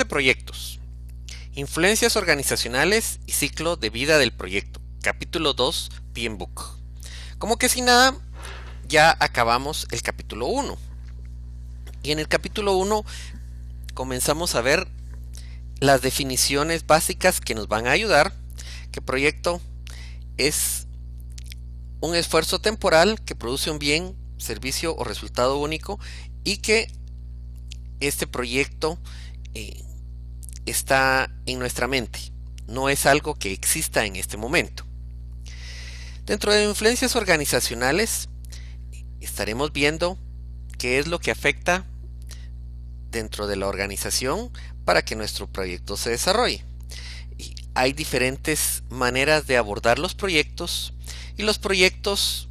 proyectos. Influencias organizacionales y ciclo de vida del proyecto. Capítulo 2, PMBOK. Como que sin nada, ya acabamos el capítulo 1. Y en el capítulo 1 comenzamos a ver las definiciones básicas que nos van a ayudar. Que proyecto es un esfuerzo temporal que produce un bien, servicio o resultado único, y que este proyecto está en nuestra mente, no es algo que exista en este momento. Dentro de influencias organizacionales estaremos viendo qué es lo que afecta dentro de la organización para que nuestro proyecto se desarrolle. Y hay diferentes maneras de abordar los proyectos, y los proyectos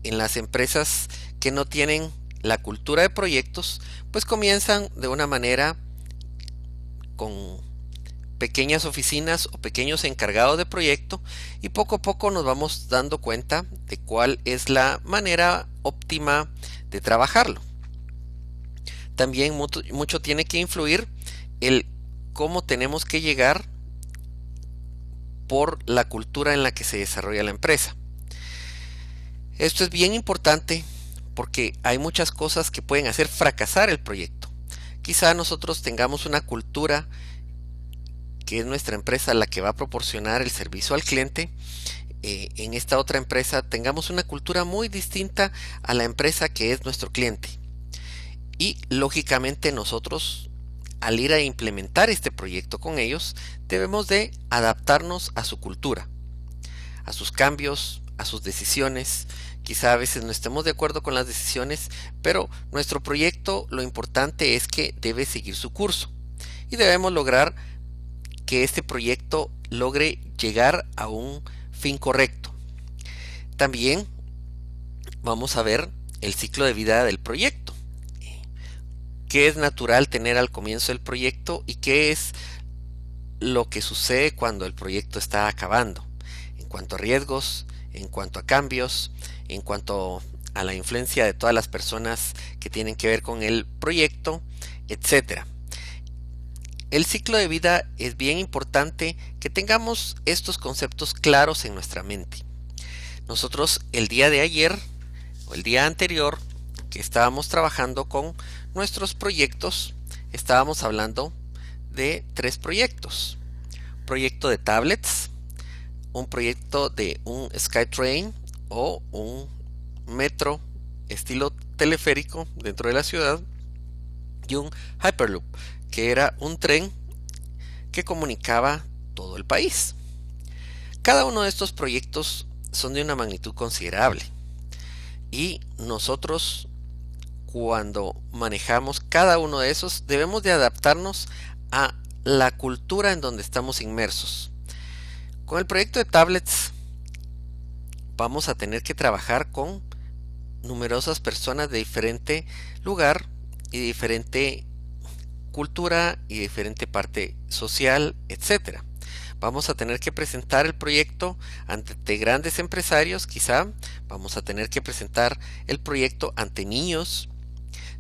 en las empresas que no tienen la cultura de proyectos, pues comienzan de una manera con pequeñas oficinas o pequeños encargados de proyecto, y poco a poco nos vamos dando cuenta de cuál es la manera óptima de trabajarlo. También mucho tiene que influir el cómo tenemos que llegar por la cultura en la que se desarrolla la empresa. Esto es bien importante porque hay muchas cosas que pueden hacer fracasar el proyecto. Quizá nosotros tengamos una cultura que es nuestra empresa la que va a proporcionar el servicio al cliente. En esta otra empresa tengamos una cultura muy distinta a la empresa que es nuestro cliente. Y lógicamente nosotros, al ir a implementar este proyecto con ellos, debemos de adaptarnos a su cultura, a sus cambios, a sus decisiones. Quizá a veces no estemos de acuerdo con las decisiones, pero nuestro proyecto, lo importante es que debe seguir su curso y debemos lograr que este proyecto logre llegar a un fin correcto. También vamos a ver el ciclo de vida del proyecto. ¿Qué es natural tener al comienzo del proyecto y qué es lo que sucede cuando el proyecto está acabando? En cuanto a riesgos, en cuanto a cambios, en cuanto a la influencia de todas las personas que tienen que ver con el proyecto, etc. El ciclo de vida es bien importante que tengamos estos conceptos claros en nuestra mente. Nosotros el día de ayer o el día anterior que estábamos trabajando con nuestros proyectos, estábamos hablando de 3 proyectos. Proyecto de tablets, un proyecto de un SkyTrain o un metro estilo teleférico dentro de la ciudad, y un Hyperloop, que era un tren que comunicaba todo el país. Cada uno de estos proyectos son de una magnitud considerable, y nosotros, cuando manejamos cada uno de esos, debemos de adaptarnos a la cultura en donde estamos inmersos. Con el proyecto de tablets vamos a tener que trabajar con numerosas personas de diferente lugar y diferente cultura y diferente parte social, etc. Vamos a tener que presentar el proyecto ante grandes empresarios, quizá vamos a tener que presentar el proyecto ante niños,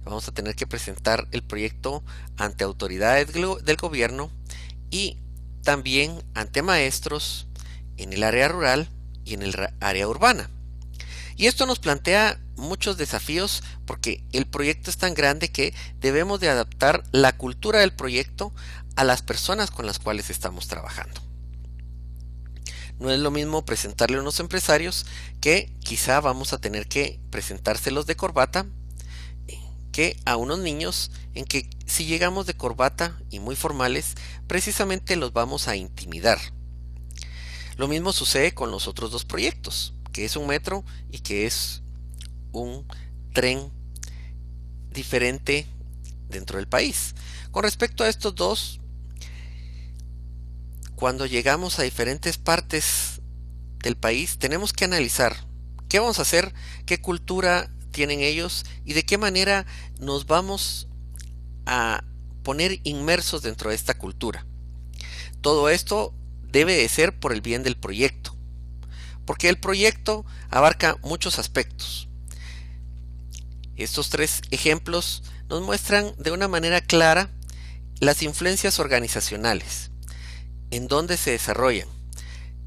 vamos a tener que presentar el proyecto ante autoridades del gobierno y también ante maestros en el área rural y en el área urbana. Y esto nos plantea muchos desafíos porque el proyecto es tan grande que debemos de adaptar la cultura del proyecto a las personas con las cuales estamos trabajando. No es lo mismo presentarle a unos empresarios que quizá vamos a tener que presentárselos de corbata, que a unos niños en que si llegamos de corbata y muy formales, precisamente los vamos a intimidar. Lo mismo sucede con los otros 2 proyectos, que es un metro y que es un tren diferente dentro del país. Con respecto a estos 2, cuando llegamos a diferentes partes del país, tenemos que analizar qué vamos a hacer, qué cultura tienen ellos y de qué manera nos vamos a poner inmersos dentro de esta cultura. Todo esto debe de ser por el bien del proyecto, porque el proyecto abarca muchos aspectos. Estos 3 ejemplos nos muestran de una manera clara Las influencias organizacionales, ¿en dónde se desarrollan?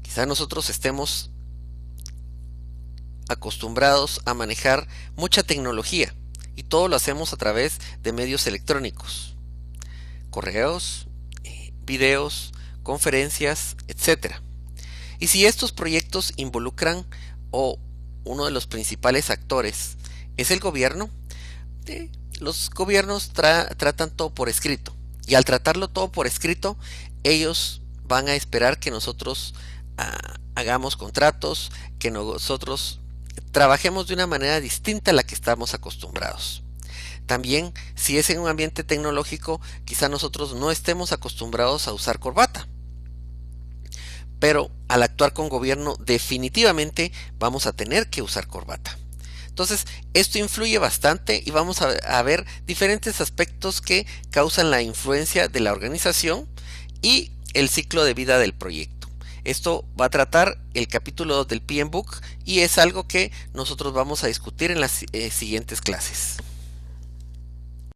Quizá nosotros estemos acostumbrados a manejar mucha tecnología y todo lo hacemos a través de medios electrónicos, correos, videos, conferencias, etcétera. Y si estos proyectos involucran o uno de los principales actores es el gobierno, los gobiernos tratan todo por escrito. Y al tratarlo todo por escrito, ellos van a esperar que nosotros hagamos contratos, que nosotros trabajemos de una manera distinta a la que estamos acostumbrados. También, si es en un ambiente tecnológico, quizá nosotros no estemos acostumbrados a usar corbata. Pero al actuar con gobierno, definitivamente vamos a tener que usar corbata. Entonces, esto influye bastante y vamos a ver diferentes aspectos que causan la influencia de la organización y el ciclo de vida del proyecto. Esto va a tratar el capítulo del PMBOK y es algo que nosotros vamos a discutir en las siguientes clases.